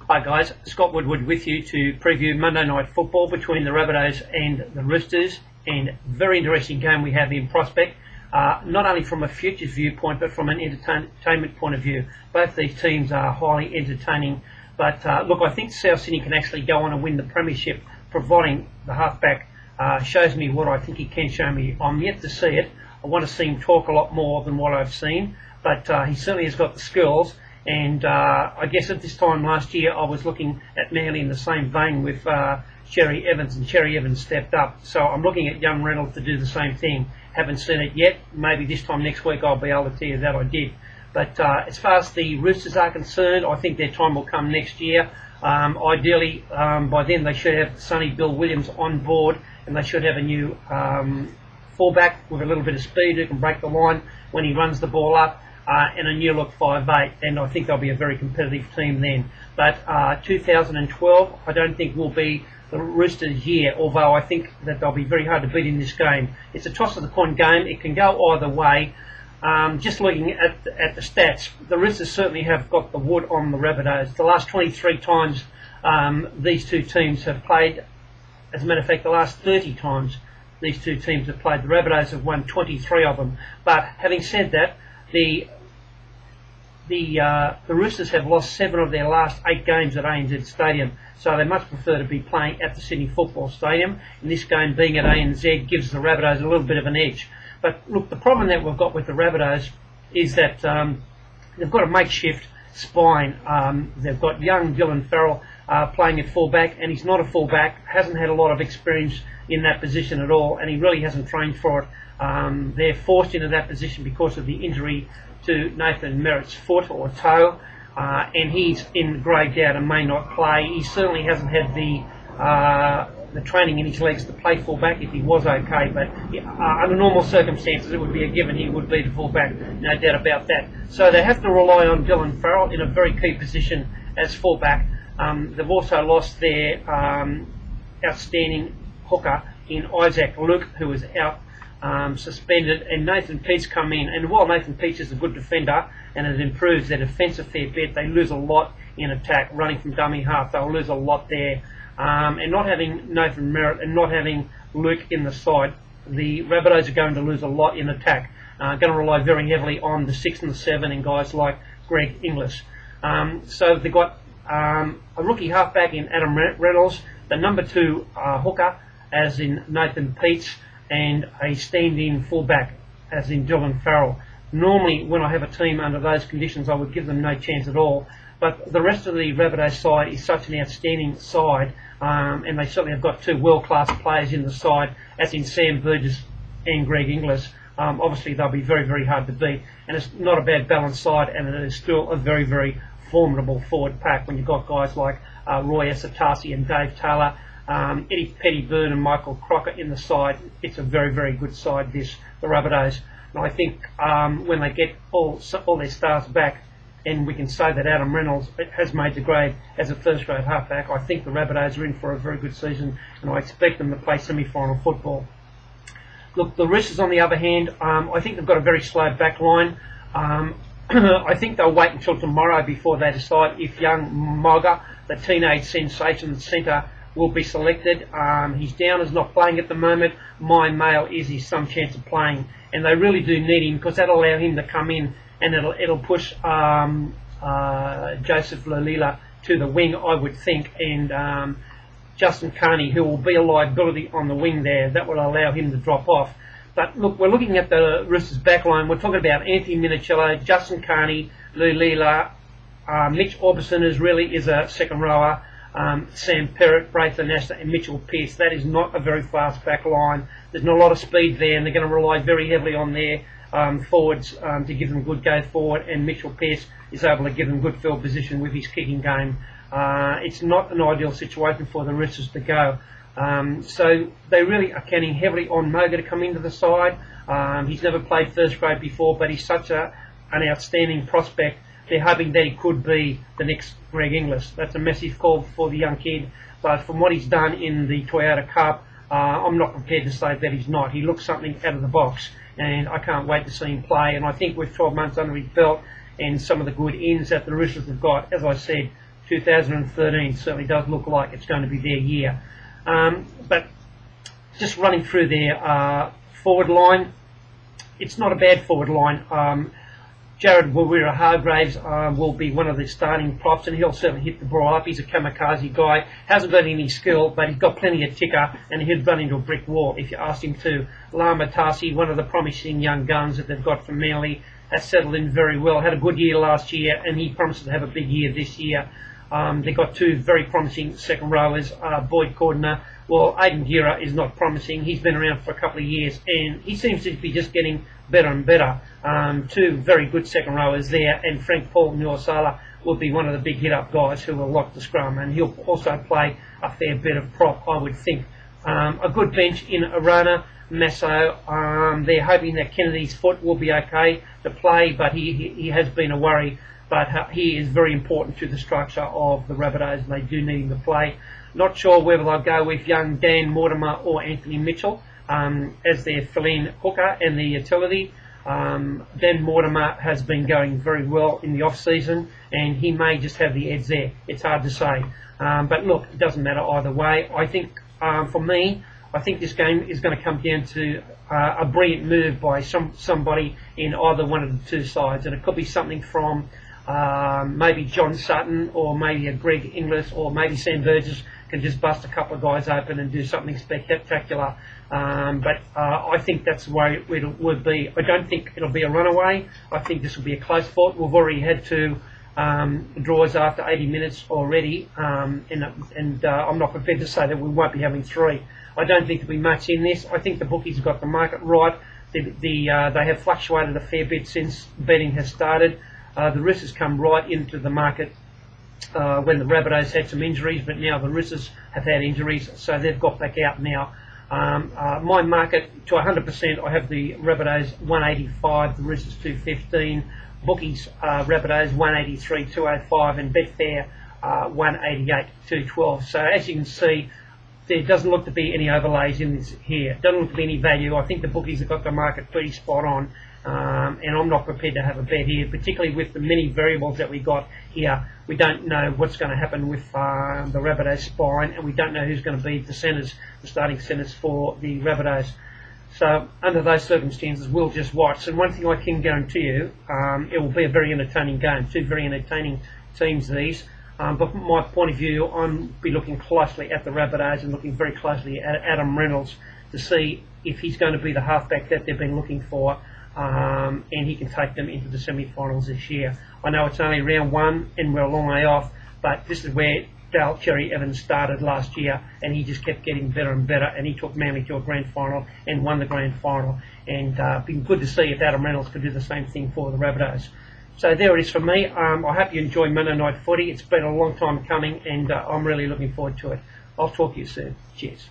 Hi guys, Scott Woodward with you to preview Monday Night Football between the Rabbitohs and the Roosters, and very interesting game we have in prospect, not only from a futures viewpoint but from an entertainment point of view. Both these teams are highly entertaining, but look, I think South Sydney can actually go on and win the premiership, providing the halfback shows me what I think he can show me. I'm yet to see it. I want to see him talk a lot more than what I've seen, but he certainly has got the skills. And I guess at this time last year I was looking at nearly in the same vein with Cherry Evans, and Cherry Evans stepped up. So I'm looking at young Reynolds to do the same thing. Haven't seen it yet. Maybe this time next week I'll be able to tell you that I did. But as far as the Roosters are concerned, I think their time will come next year. Ideally, by then they should have Sonny Bill Williams on board, and they should have a new fullback with a little bit of speed who can break the line when he runs the ball up. And a new look 5'8", and I think they'll be a very competitive team then. But 2012, I don't think will be the Roosters' year, although I think that they'll be very hard to beat in this game. It's a toss of the coin game. It can go either way. Just looking at the stats, the Roosters certainly have got the wood on the Rabbitohs. The last 23 times these two teams have played, as a matter of fact, the last 30 times these two teams have played, the Rabbitohs have won 23 of them. But having said that, the Roosters have lost 7 of their last 8 games at ANZ Stadium, so they much prefer to be playing at the Sydney Football Stadium. And this game being at ANZ gives the Rabbitohs a little bit of an edge. But look, the problem that we've got with the Rabbitohs is that they've got a makeshift spine. They've got young Dylan Farrell playing at fullback, and he's not a fullback, hasn't had a lot of experience in that position at all, and he really hasn't trained for it. They're forced into that position because of the injury to Nathan Merritt's foot or toe, and he's in grave doubt and may not play. He certainly hasn't had the training in his legs to play fullback if he was okay, but under normal circumstances it would be a given he would be the fullback, no doubt about that. So they have to rely on Dylan Farrell in a very key position as fullback. They've also lost their outstanding hooker in Isaac Luke, who was out suspended, and Nathan Peats come in, and while Nathan Peats is a good defender and it improves their defence a fair bit, they lose a lot in attack, running from dummy half. They'll lose a lot there, and not having Nathan Merritt and not having Luke in the side, the Rabbitohs are going to lose a lot in attack. Going to rely very heavily on the 6 and the 7 and guys like Greg Inglis. So they've got a rookie halfback in Adam Reynolds, the number 2 hooker as in Nathan Peats, and a stand-in fullback as in Dylan Farrell. Normally when I have a team under those conditions I would give them no chance at all, but the rest of the Rabbitohs side is such an outstanding side, and they certainly have got 2 world-class players in the side, as in Sam Burgess and Greg Inglis. Obviously they'll be very, very hard to beat, and it's not a bad balanced side, and it is still a very, very formidable forward pack when you've got guys like Roy Asatasi and Dave Taylor, Eddie Pettyburn and Michael Crocker in the side. It's a very, very good side, the Rabbitohs. And I think when they get all their stars back, and we can say that Adam Reynolds has made the grade as a first-grade halfback, I think the Rabbitohs are in for a very good season, and I expect them to play semi-final football. Look, the Roosters on the other hand, I think they've got a very slow back line. I think they'll wait until tomorrow before they decide if young Moga, the teenage sensation centre, will be selected. He's down as not playing at the moment. My mail is he's some chance of playing, and they really do need him because that'll allow him to come in, and it'll push Joseph Lolila to the wing, I would think, and Justin Carney, who will be a liability on the wing there. That will allow him to drop off. But look, we're looking at the Roosters backline. We're talking about Anthony Minicello, Justin Carney, Lolila, Mitch Orbison is a second rower, Sam Perrott, Braithen Astor and Mitchell Pearce. That is not a very fast back line. There's not a lot of speed there, and they're going to rely very heavily on their forwards to give them good go forward, and Mitchell Pearce is able to give them good field position with his kicking game. It's not an ideal situation for the Roosters to go. So they really are counting heavily on Moga to come into the side. He's never played first grade before, but he's such an outstanding prospect. They're hoping that he could be the next Greg Inglis. That's a massive call for the young kid, but from what he's done in the Toyota Cup, I'm not prepared to say that he's not. He looks something out of the box, and I can't wait to see him play. And I think with 12 months under his belt and some of the good ins that the Roosters have got, as I said, 2013 certainly does look like it's going to be their year. But just running through their forward line, it's not a bad forward line. Jared Waweera-Hargraves will be one of the starting props, and he'll certainly hit the ball up. He's a kamikaze guy, hasn't got any skill, but he's got plenty of ticker, and he'd run into a brick wall if you asked him to. Lama Tasi, one of the promising young guns that they've got from Manly, has settled in very well, had a good year last year, and he promises to have a big year this year. They've got two very promising second rowers, Boyd Cordner. Well, Aidan Gira is not promising. He's been around for a couple of years, and he seems to be just getting better and better. Two very good second rowers there, and Frank Paul Nuasala will be one of the big hit-up guys who will lock the scrum, and he'll also play a fair bit of prop, I would think. A good bench in Arona, Masso. They're hoping that Kennedy's foot will be okay to play, but he has been a worry. But he is very important to the structure of the Rabbitohs, and they do need him to play. Not sure whether they'll go with young Dan Mortimer or Anthony Mitchell as their fill-in hooker and the utility. Dan Mortimer has been going very well in the off-season, and he may just have the edge there. It's hard to say. But look, it doesn't matter either way. I think, for me, I think this game is going to come down to a brilliant move by somebody in either one of the two sides, and it could be something from maybe John Sutton, or maybe a Greg Inglis, or maybe Sam Burgess can just bust a couple of guys open and do something spectacular. But I think that's the way it would be. I don't think it'll be a runaway. I think this will be a close fought. We've already had two draws after 80 minutes already, and I'm not prepared to say that we won't be having three. I don't think there'll be much in this. I think the bookies have got the market right. They have fluctuated a fair bit since betting has started. The Roosters come right into the market when the Rabbitohs had some injuries, but now the Roosters have had injuries, so they've got back out now. My market, to 100%, I have the Rabbitohs 185, the Roosters 215, bookies Rabbitohs 183, 205, and Betfair 188, 212. So as you can see, there doesn't look to be any overlays in this here. Doesn't look to be any value. I think the bookies have got the market pretty spot on. And I'm not prepared to have a bet here, particularly with the many variables that we got here. We don't know what's going to happen with the Rabbitohs spine, and we don't know who's going to be the centres, the starting centres for the Rabbitohs. So under those circumstances, we'll just watch. And one thing I can guarantee you, it will be a very entertaining game. Two very entertaining teams, these. But from my point of view, I'm be looking closely at the Rabbitohs and looking very closely at Adam Reynolds to see if he's going to be the halfback that they've been looking for. And he can take them into the semi-finals this year. I know it's only round one and we're a long way off, but this is where Dale Cherry Evans started last year, and he just kept getting better and better, and he took Manly to a grand final and won the grand final. And it'd be good to see if Adam Reynolds could do the same thing for the Rabbitohs. So there it is for me. I hope you enjoy Monday Night Footy. It's been a long time coming, and I'm really looking forward to it. I'll talk to you soon. Cheers.